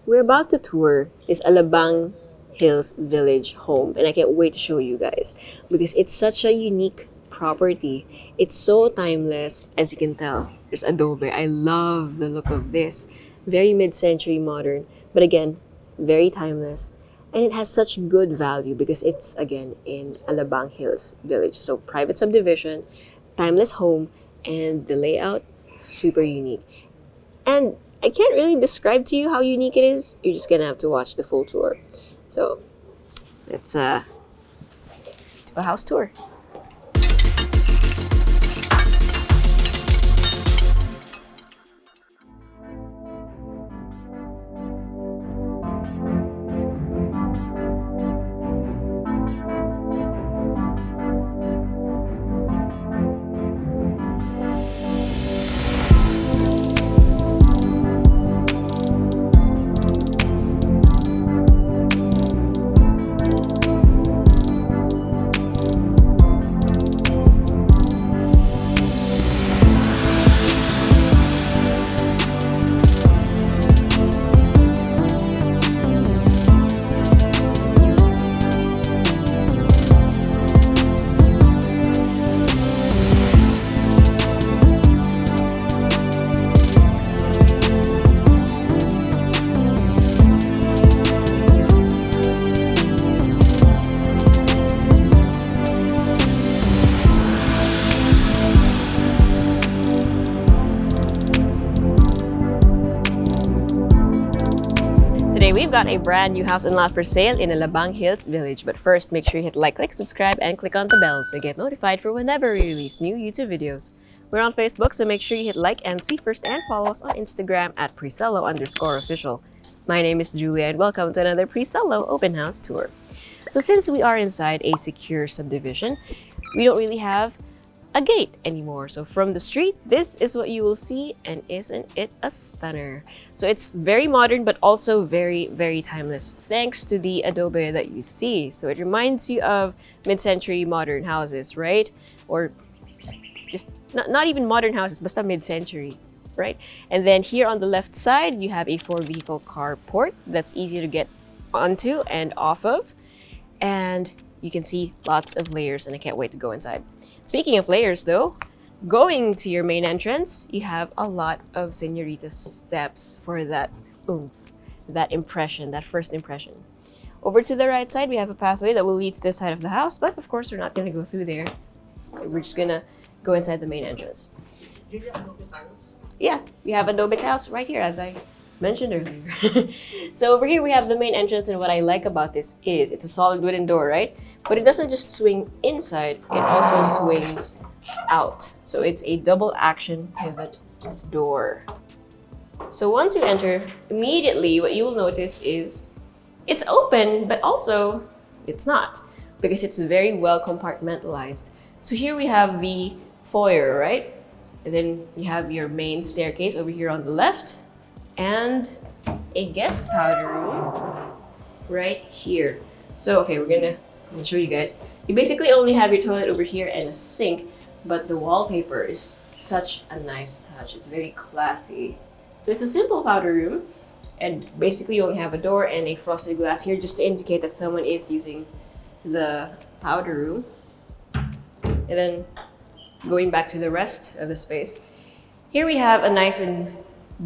we're about to tour this Alabang Hills Village home, and I can't wait to show you guys because it's such a unique property. It's so timeless, as you can tell. There's adobe. I love the look of this. Very mid-century modern, but again, very timeless. And it has such good value because it's again in Alabang Hills Village. So private subdivision, timeless home, and the layout super unique. And I can't really describe to you how unique it is. You're just gonna have to watch the full tour. So let's do a house tour. Today we've got a brand new house and lot for sale in Alabang Hills Village. But first, make sure you hit like, click, subscribe, and click on the bell so you get notified for whenever we release new YouTube videos. We're on Facebook, so make sure you hit like and see first and follow us on Instagram at Presello_official. My name is Julia and welcome to another Presello open house tour. So since we are inside a secure subdivision, we don't really have a gate anymore. So from the street, this is what you will see, and isn't it a stunner? So it's very modern but also very, very timeless thanks to the adobe that you see. So it reminds you of mid-century modern houses, right? Or just not even modern houses, but mid-century, right? And then here on the left side, you have a 4-vehicle carport that's easy to get onto and off of. And you can see lots of layers, and I can't wait to go inside. Speaking of layers though, going to your main entrance, you have a lot of señorita steps for that oomph, that impression, that first impression. Over to the right side, we have a pathway that will lead to this side of the house, but of course we're not gonna go through there. We're just gonna go inside the main entrance. Yeah, we have adobe tiles right here, as I mentioned earlier. So over here we have the main entrance, and what I like about this is it's a solid wooden door, right? But it doesn't just swing inside, it also swings out. So it's a double action pivot door. So once you enter, immediately what you will notice is it's open, but also it's not, because it's very well compartmentalized. So here we have the foyer, right? And then you have your main staircase over here on the left, and a guest powder room right here. So okay, I'm gonna show you guys. You basically only have your toilet over here and a sink, but the wallpaper is such a nice touch. It's very classy. So it's a simple powder room, and basically you only have a door and a frosted glass here just to indicate that someone is using the powder room. And then going back to the rest of the space, here we have a nice and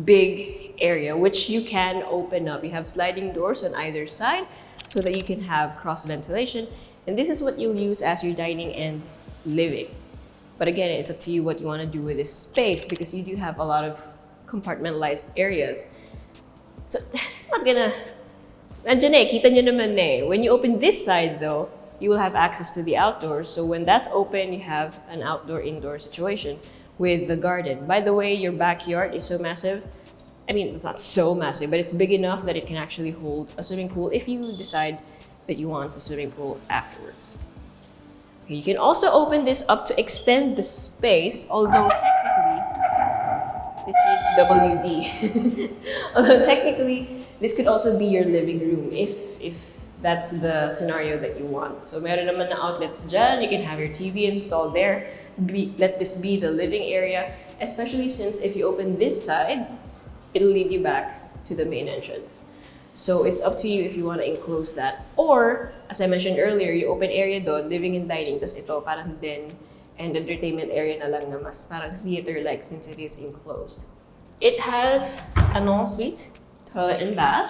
big area which you can open up. You have sliding doors on either side so that you can have cross ventilation, and this is what you'll use as your dining and living. But again, it's up to you what you want to do with this space, because you do have a lot of compartmentalized areas. So I'm not gonna nandiyan eh, kita nyo naman eh. When you open this side though, you will have access to the outdoors. So when that's open, you have an outdoor-indoor situation with the garden. By the way, your backyard is so massive. I mean, it's not so massive, but it's big enough that it can actually hold a swimming pool if you decide that you want the swimming pool afterwards. Okay, you can also open this up to extend the space, although technically this needs WD. Although technically, this could also be your living room if that's the scenario that you want. So meron naman na outlets dyan, you can have your TV installed there. Let this be the living area, especially since if you open this side, it'll lead you back to the main entrance. So it's up to you if you want to enclose that. Or, as I mentioned earlier, yung open area doon, living and dining, tas ito parang den and entertainment area na lang na mas parang theater-like since it is enclosed. It has an ensuite, toilet and bath,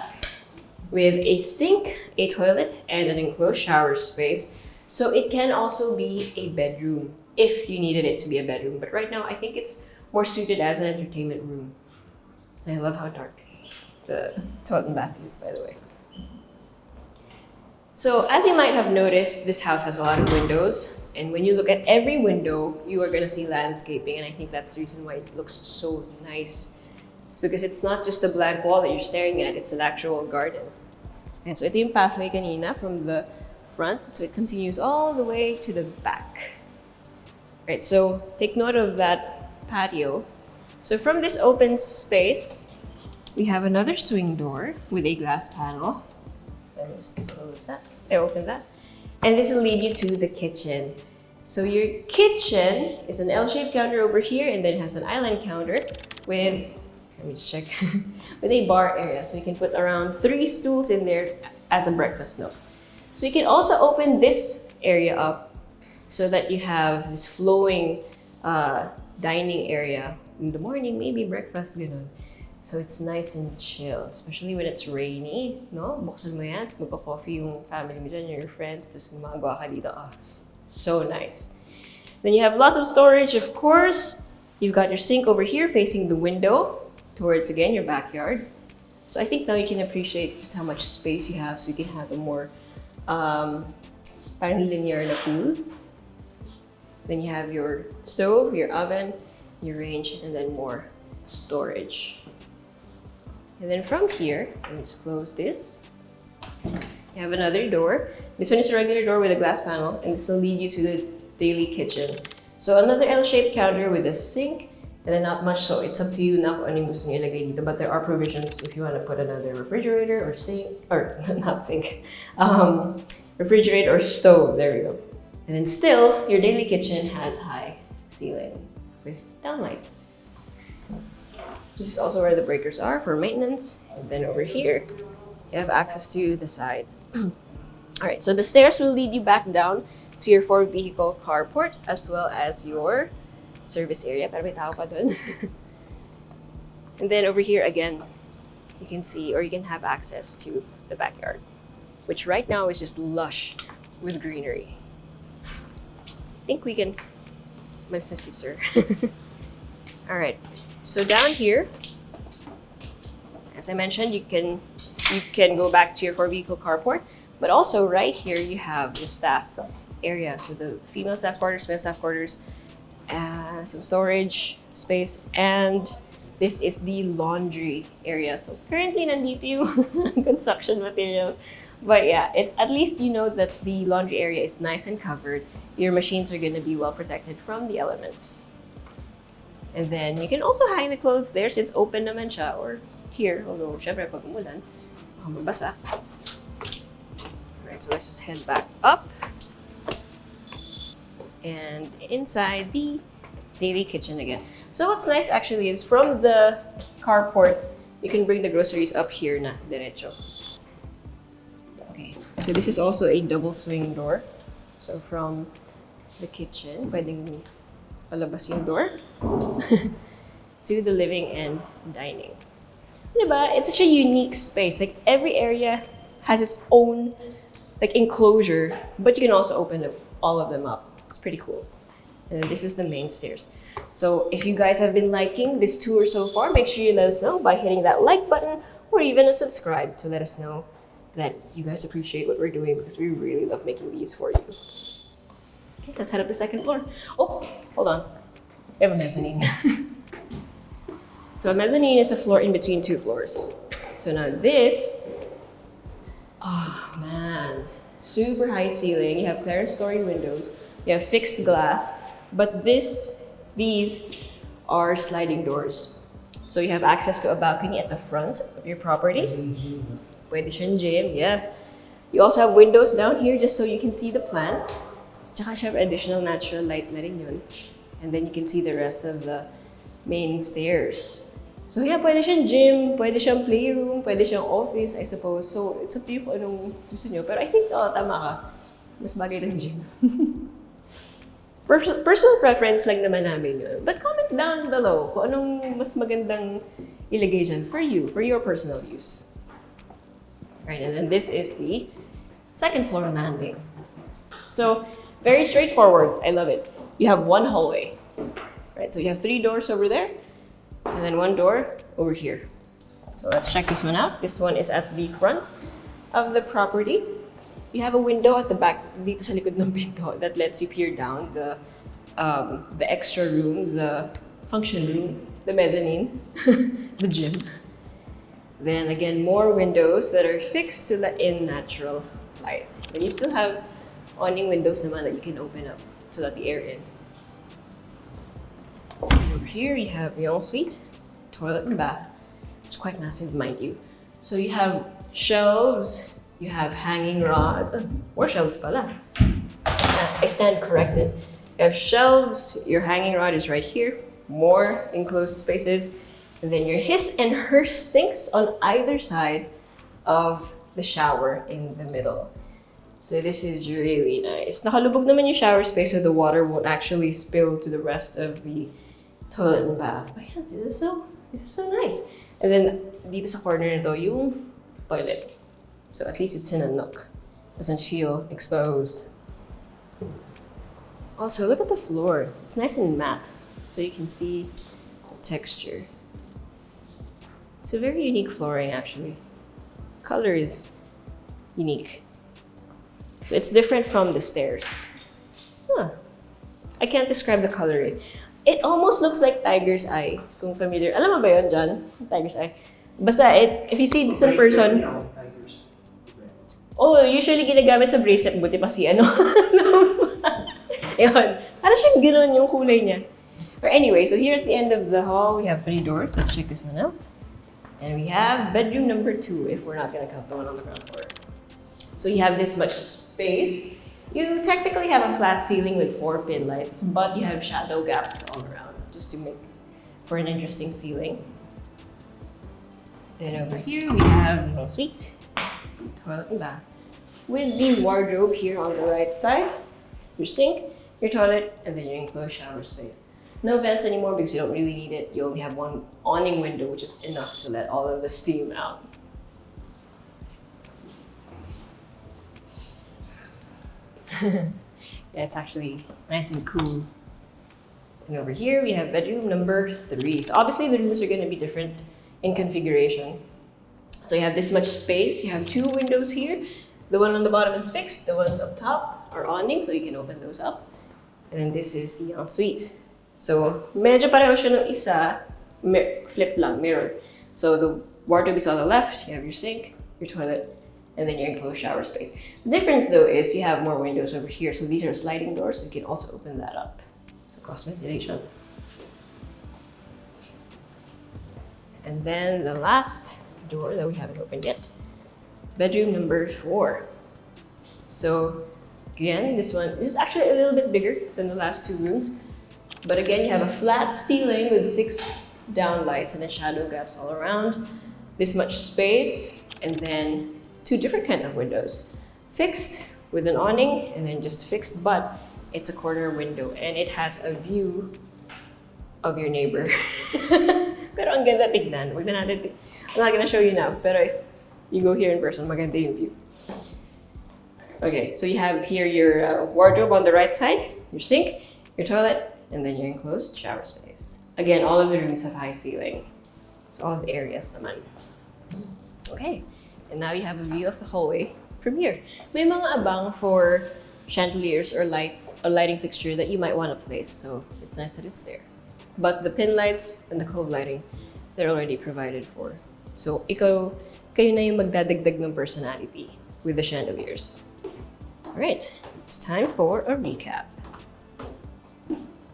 with a sink, a toilet, and an enclosed shower space. So it can also be a bedroom if you needed it to be a bedroom. But right now, I think it's more suited as an entertainment room. And I love how dark the toilet and bath is, by the way. So as you might have noticed, this house has a lot of windows. And when you look at every window, you are going to see landscaping. And I think that's the reason why it looks so nice. It's because it's not just a blank wall that you're staring at, it's an actual garden. And so ito yung pathway kanina from the front. So it continues all the way to the back. Right, so take note of that patio. So from this open space, we have another swing door with a glass panel. Let me just close that. I open that. And this will lead you to the kitchen. So your kitchen is an L-shaped counter over here and then has an island counter with, let me just check, with a bar area. So you can put around 3 stools in there as a breakfast nook. So you can also open this area up so that you have this flowing dining area in the morning, maybe breakfast, ganun. So it's nice and chill, especially when it's rainy, no? Buksan mo yan, magpa-coffee yung family mo dyan, your friends, tapos magawa ka dito. Ah, so nice. Then you have lots of storage, of course. You've got your sink over here facing the window towards, again, your backyard. So I think now you can appreciate just how much space you have, so you can have a more parang linear na pool. Then you have your stove, your oven, your range, and then more storage. And then from here, let me just close this. You have another door. This one is a regular door with a glass panel, and this will lead you to the daily kitchen. So another L-shaped counter with a sink, and then not much, so it's up to you na kung anong gusto niyo ilagay dito. But there are provisions if you want to put another refrigerator or sink, or not sink, refrigerator or stove, there we go. And then still, your daily kitchen has high ceiling with downlights. This is also where the breakers are for maintenance. And then over here, you have access to the side. All right, so the stairs will lead you back down to your 4-vehicle carport as well as your service area. Pero may tao pa dun. And then over here again, you can see or you can have access to the backyard, which right now is just lush with greenery. I think we can, sir. All right. So down here, as I mentioned, you can go back to your 4-vehicle carport, but also right here you have the staff area. So the female staff quarters, male staff quarters, some storage space, and this is the laundry area. So currently nandito yung construction materials. But yeah, it's at least you know that the laundry area is nice and covered. Your machines are going to be well protected from the elements. And then you can also hang the clothes there since open naman siya, or here, although syempre pag umulan, mabasa. Alright, so let's just head back up. And inside the daily kitchen again. So what's nice actually is from the carport, you can bring the groceries up here na, derecho. Okay, so this is also a double swing door. So from the kitchen, pwedeng palabas yung door to the living and dining. Diba? It's such a unique space. Like every area has its own like enclosure, but you can also open all of them up. It's pretty cool. And then this is the main stairs. So if you guys have been liking this tour so far, make sure you let us know by hitting that like button or even a subscribe to let us know that you guys appreciate what we're doing because we really love making these for you. Okay, let's head up the second floor. Oh, hold on. We have a mezzanine. So a mezzanine is a floor in between 2 floors. So now this, oh man, super high ceiling. You have clerestory windows. You have fixed glass, but these are sliding doors. So you have access to a balcony at the front of your property. Pwede siyang gym, yeah. You also have windows down here just so you can see the plants. Tsaka siya additional natural light na rin yun. And then you can see the rest of the main stairs. So yeah, pwede siyang gym, pwede siyang playroom, pwede siyang office, I suppose. So it's up to you kung anong gusto niyo. Pero I think, tama ka. Mas bagay ng gym. Personal preference lang naman namin yun. But comment down below kung anong mas magandang ilagay dyan for you, for your personal use. Right, and then this is the second floor landing. So, very straightforward. I love it. You have one hallway. Right, so you have 3 doors over there, and then 1 door over here. So let's check this one out. This one is at the front of the property. You have a window at the back, dito sa likod ng pinto, that lets you peer down the extra room, the function room, the mezzanine, the gym. Then again, more windows that are fixed to let in natural light. But you still have awning windows naman that you can open up to let the air in. And over here, you have your ensuite, toilet and bath. It's quite massive, mind you. So you have shelves, you have hanging rod, or shelves pala. I stand corrected. You have shelves, your hanging rod is right here, more enclosed spaces, and then your his and her sinks on either side of the shower in the middle. So this is really nice. Nakalubog naman yung shower space so the water won't actually spill to the rest of the toilet and bath. But yeah, this is so nice. And then dito sa corner nito yung toilet. So at least it's in a nook. Doesn't feel exposed. Also, look at the floor. It's nice and matte. So you can see the texture. It's a very unique flooring actually. Color is unique. So it's different from the stairs. Huh. I can't describe the color. It almost looks like tiger's eye. Kung familiar. Alam mo ba yun, John? Tiger's eye. Basta, if you see this in person, usually ginagamit sa bracelet, buti pa si ano. Ayun. Parang siyang gano'n yung kulay niya. But anyway, so here at the end of the hall, we have 3 doors. Let's check this one out. And we have bedroom number 2, if we're not gonna count the one on the ground floor. So you have this much space. You technically have a flat ceiling with 4 pin lights, but you have shadow gaps all around, just to make for an interesting ceiling. Then over here, we have the ensuite, toilet and bath, with the wardrobe here on the right side, your sink, your toilet, and then your enclosed shower space. No vents anymore because you don't really need it. You only have one awning window, which is enough to let all of the steam out. Yeah, it's actually nice and cool. And over here, we have bedroom number 3. So obviously the rooms are going to be different in configuration. So you have this much space. You have 2 windows here. The one on the bottom is fixed. The ones up top are awning, so you can open those up. And then this is the ensuite. So medyo pareho siya ng isa, flip lang, mirror. So the wardrobe is on the left. You have your sink, your toilet, and then your enclosed shower space. The difference though is you have more windows over here. So these are sliding doors, so you can also open that up. It's a cross ventilation. And then the last door that we haven't opened yet, bedroom number 4. So again, this is actually a little bit bigger than the last 2 rooms. But again, you have a flat ceiling with 6 down lights and then shadow gaps all around. This much space, and then 2 different kinds of windows. Fixed with an awning, and then just fixed, but it's a corner window and it has a view of your neighbor. Pero ang ganda tignan. I'm not gonna show you now, pero if you go here in person, maganda yung view. Okay, so you have here your wardrobe on the right side, your sink, your toilet, and then your enclosed shower space. Again, all of the rooms have high ceiling. So all of the areas naman. Okay, and now you have a view of the hallway from here. May mga abang for chandeliers or lights, or lighting fixture that you might want to place, so it's nice that it's there. But the pin lights and the cove lighting, they're already provided for. So kayo na yung magdadagdag ng personality with the chandeliers. Alright, it's time for a recap.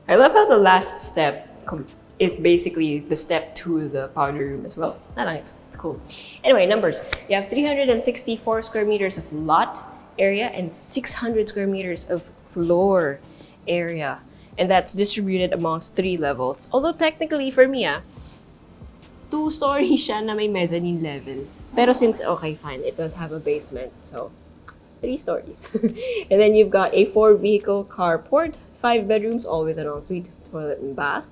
I love how the last step is basically the step to the powder room as well. Nice, it's cool. Anyway, numbers. You have 364 square meters of lot area and 600 square meters of floor area. And that's distributed amongst 3 levels. Although technically for me, 2-story siya na may mezzanine level. Pero since, okay, fine, it does have a basement, so 3 stories. And then you've got a 4-vehicle carport, 5 bedrooms, all with an ensuite, toilet, and bath,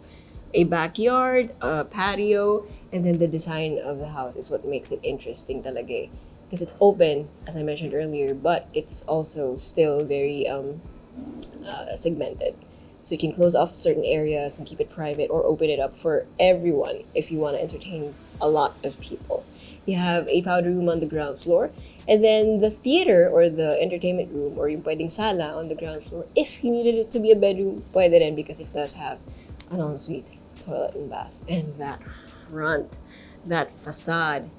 a backyard, a patio, and then the design of the house is what makes it interesting talaga. Because it's open, as I mentioned earlier, but it's also still very segmented. So you can close off certain areas and keep it private or open it up for everyone if you want to entertain a lot of people. You have a powder room on the ground floor, and then the theater or the entertainment room or yung pwedeng sala on the ground floor. If you needed it to be a bedroom, pwede rin because it does have an ensuite, toilet, and bath. And that front, that facade,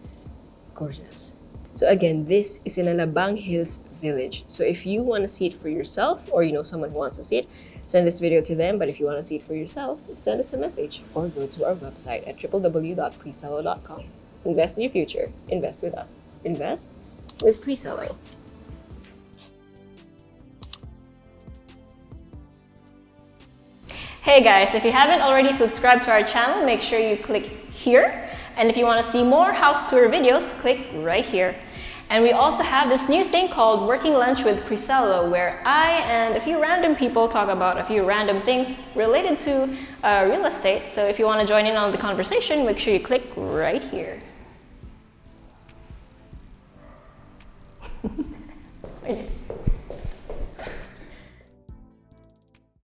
gorgeous. So again, this is in Alabang Hills Village. So if you want to see it for yourself or you know someone who wants to see it, send this video to them. But if you want to see it for yourself, send us a message or go to our website at www.presello.com. Invest in your future. Invest with us. Invest with Presello. Hey guys, if you haven't already subscribed to our channel, make sure you click here. And if you want to see more house tour videos, click right here. And we also have this new thing called Working Lunch with Presello, where I and a few random people talk about a few random things related to real estate. So if you want to join in on the conversation, make sure you click right here. Right.